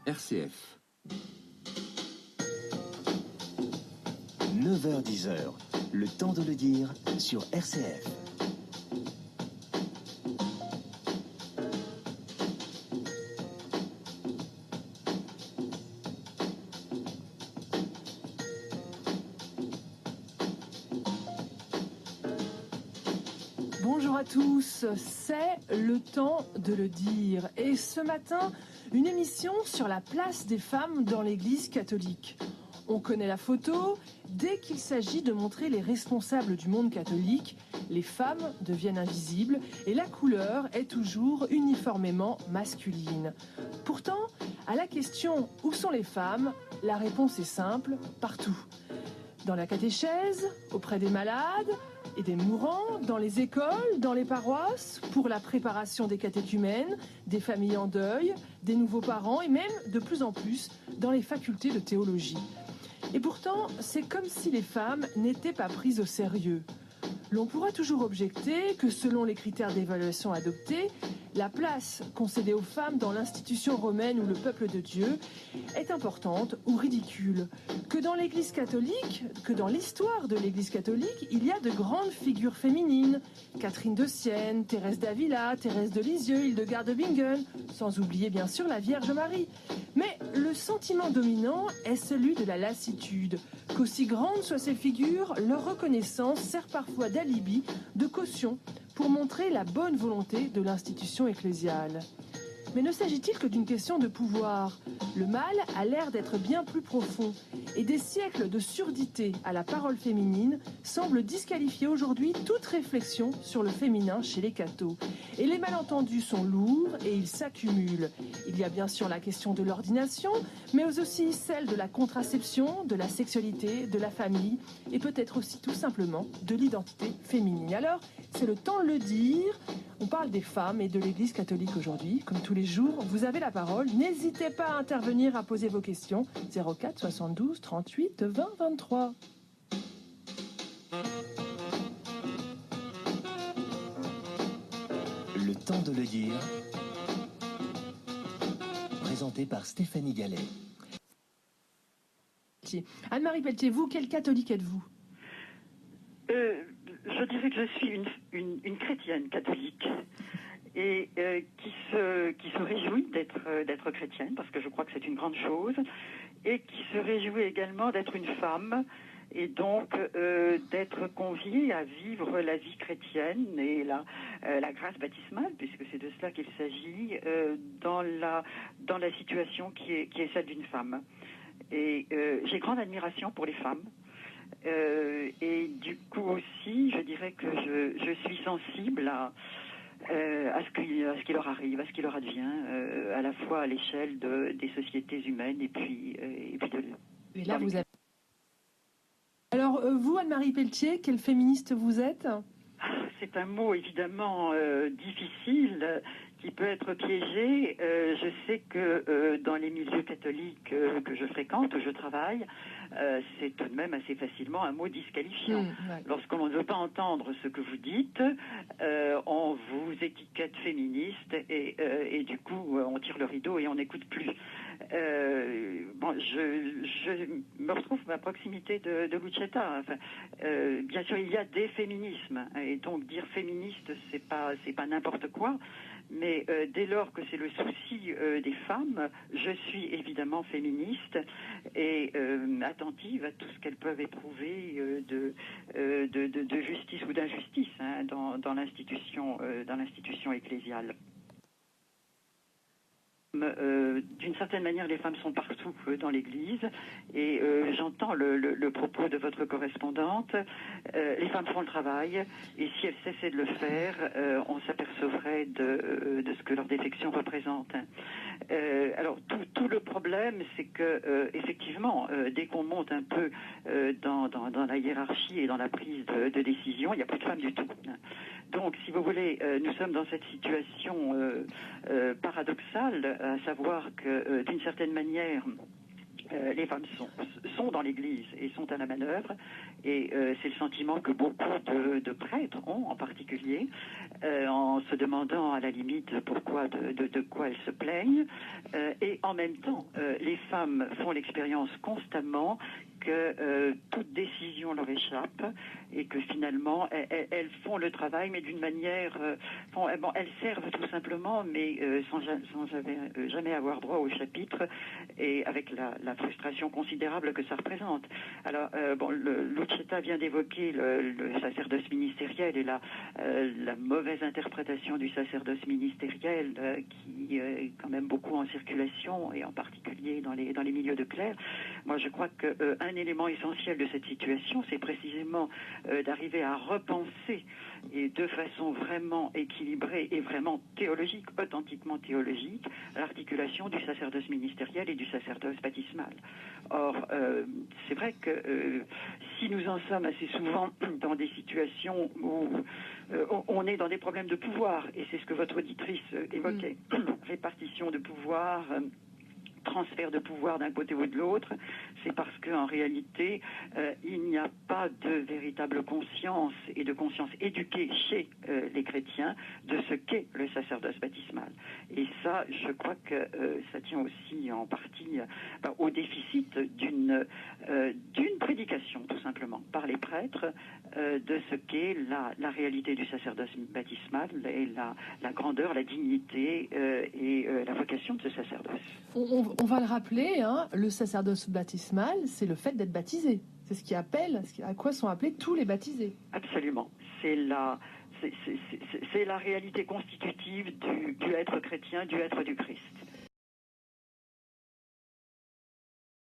RCF. 9h-10h, le temps de le dire sur RCF. Bonjour à tous, c'est le temps de le dire. Et ce matin, une émission sur la place des femmes dans l'Église catholique. On connaît la photo, dès qu'il s'agit de montrer les responsables du monde catholique, les femmes deviennent invisibles et la couleur est toujours uniformément masculine. Pourtant, à la question « Où sont les femmes ?», la réponse est simple, partout. Dans la catéchèse, auprès des malades et des mourants, dans les écoles, dans les paroisses, pour la préparation des catéchumènes, des familles en deuil, des nouveaux parents et même, de plus en plus, dans les facultés de théologie. Et pourtant, c'est comme si les femmes n'étaient pas prises au sérieux. L'on pourra toujours objecter que selon les critères d'évaluation adoptés, la place concédée aux femmes dans l'institution romaine ou le peuple de Dieu est importante ou ridicule. Que dans l'Église catholique, que dans l'histoire de l'Église catholique, il y a de grandes figures féminines. Catherine de Sienne, Thérèse d'Avila, Thérèse de Lisieux, Hildegard de Bingen, sans oublier bien sûr la Vierge Marie. Mais le sentiment dominant est celui de la lassitude. Qu'aussi grandes soient ces figures, leur reconnaissance sert parfois d'alibi, de caution, pour montrer la bonne volonté de l'institution ecclésiale. Mais ne s'agit-il que d'une question de pouvoir ? Le mal a l'air d'être bien plus profond, et des siècles de surdité à la parole féminine semblent disqualifier aujourd'hui toute réflexion sur le féminin chez les cathos. Et les malentendus sont lourds et ils s'accumulent. Il y a bien sûr la question de l'ordination, mais aussi celle de la contraception, de la sexualité, de la famille, et peut-être aussi tout simplement de l'identité féminine. Alors, c'est le temps de le dire. On parle des femmes et de l'Église catholique aujourd'hui. Comme tous les jours, vous avez la parole. N'hésitez pas à intervenir, à poser vos questions. 04 72 38 20 23. Le temps de le dire, présenté par Stéphanie Gallet. Anne-Marie Pelletier, vous, quel catholique êtes-vous ? Je dirais que je suis une chrétienne catholique et qui se réjouit d'être chrétienne, parce que je crois que c'est une grande chose, et qui se réjouit également d'être une femme et donc d'être conviée à vivre la vie chrétienne et la grâce baptismale, puisque c'est de cela qu'il s'agit, dans la situation qui est celle d'une femme. Et j'ai grande admiration pour les femmes. Et du coup aussi, je dirais que je suis sensible à ce qui leur arrive, à ce qui leur advient, à la fois à l'échelle des sociétés humaines et puis de... Et là, vous avez... Alors, vous, Anne-Marie Pelletier, quelle féministe vous êtes ? C'est un mot évidemment difficile, qui peut être piégé. Je sais que dans les milieux catholiques que je fréquente, où je travaille, c'est tout de même assez facilement un mot disqualifiant. Ouais. Lorsqu'on ne veut pas entendre ce que vous dites, on vous étiquette féministe et du coup on tire le rideau et on n'écoute plus. Je me retrouve à proximité de Lucetta. Enfin, bien sûr, il y a des féminismes, et donc dire féministe, c'est pas n'importe quoi. Mais dès lors que c'est le souci des femmes, je suis évidemment féministe et attentive à tout ce qu'elles peuvent éprouver de justice ou d'injustice dans l'institution ecclésiale. D'une certaine manière, les femmes sont partout dans l'Église et j'entends le propos de votre correspondante. Les femmes font le travail et si elles cessaient de le faire, on s'apercevrait de ce que leur défection représente. Alors tout le problème, c'est que effectivement, dès qu'on monte un peu dans la hiérarchie et dans la prise de décision, il n'y a plus de femmes du tout. Donc, si vous voulez, nous sommes dans cette situation paradoxale, à savoir que d'une certaine manière, les femmes sont dans l'Église et sont à la manœuvre, Et c'est le sentiment que beaucoup de prêtres ont, en particulier, en se demandant à la limite pourquoi, de quoi elles se plaignent. Et en même temps, les femmes font l'expérience constamment que toute décision leur échappe et que finalement elles font le travail, mais d'une manière, elles servent tout simplement, mais sans jamais avoir droit au chapitre, et avec la frustration considérable que ça représente. Alors Lucetta vient d'évoquer le sacerdoce ministériel et la mauvaise interprétation du sacerdoce ministériel qui est quand même beaucoup en circulation, et en particulier dans les milieux de clercs. Moi, je crois qu'un élément essentiel de cette situation, c'est précisément d'arriver à repenser, et de façon vraiment équilibrée et vraiment théologique, authentiquement théologique, l'articulation du sacerdoce ministériel et du sacerdoce baptismal. Or, c'est vrai que si nous en sommes assez souvent dans des situations où on est dans des problèmes de pouvoir, et c'est ce que votre auditrice évoquait, répartition de pouvoir, transfert de pouvoir d'un côté ou de l'autre, c'est parce qu'en réalité, il n'y a pas de véritable conscience et de conscience éduquée chez les chrétiens de ce qu'est le sacerdoce baptismal. Et ça, je crois que ça tient aussi en partie au déficit d'une prédication, tout simplement, par les prêtres, de ce qu'est la réalité du sacerdoce baptismal et la grandeur, la dignité et la vocation de ce sacerdoce. On va le rappeler, hein, le sacerdoce baptismal, c'est le fait d'être baptisé. C'est ce qui appelle, à quoi sont appelés tous les baptisés. Absolument. C'est la réalité constitutive du être chrétien, du être du Christ.